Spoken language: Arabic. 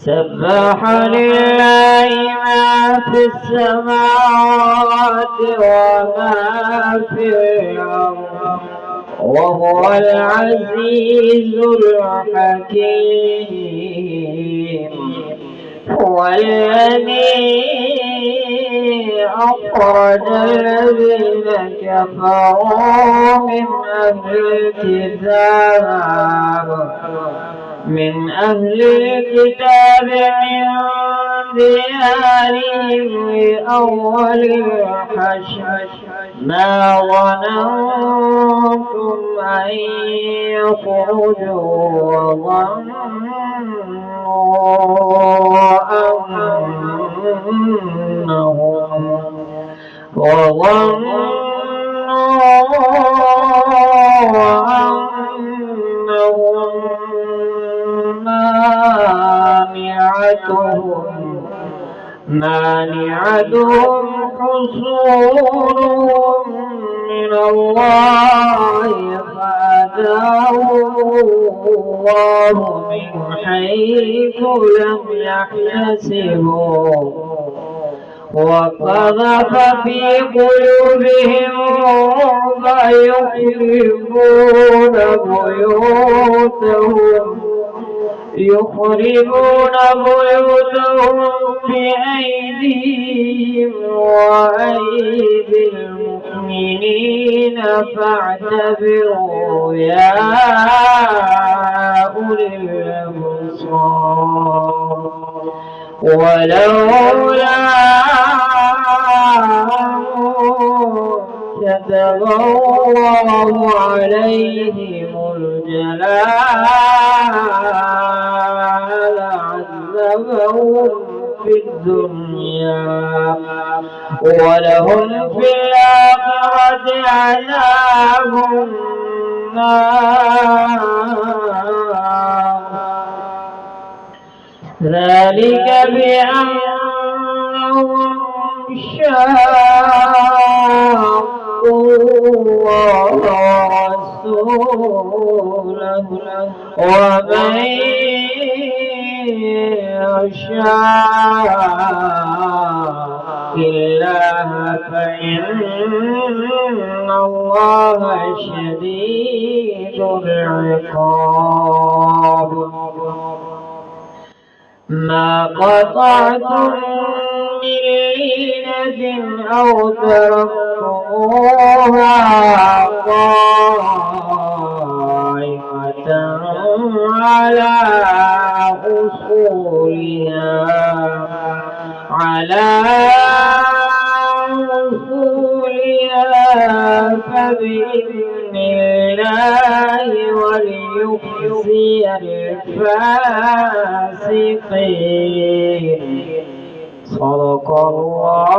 سبح لله ما في السماوات وما في الأرض وهو العزيز الحكيم. هو الذي أخرج الذين كفروا من أهل الكتاب من ديارهم لأول الحشر ما ظننتم أن يخرجوا وظنوا مانعتهم حصولهم من الله فأتاهم الله من حيث لم يحتسبوا وقذف في قلوبهم الرعب يخربون بيوتهم بأيديهم وأيدي المؤمنين فاعتبروا يا أولي الأبصار. ولولا كتب الله عليهم الجلال عذبهم في الدنيا ولهم في الآخرة عذاب النار. ذلك بأنهم شاقوا الله ورسوله ومن يشاق الله فإن الله شديد العقاب. ما قطعتم من لينة أو تركتموها قائمة على أصولها فبإذن الله وليخزي الفاسقين. صدق الله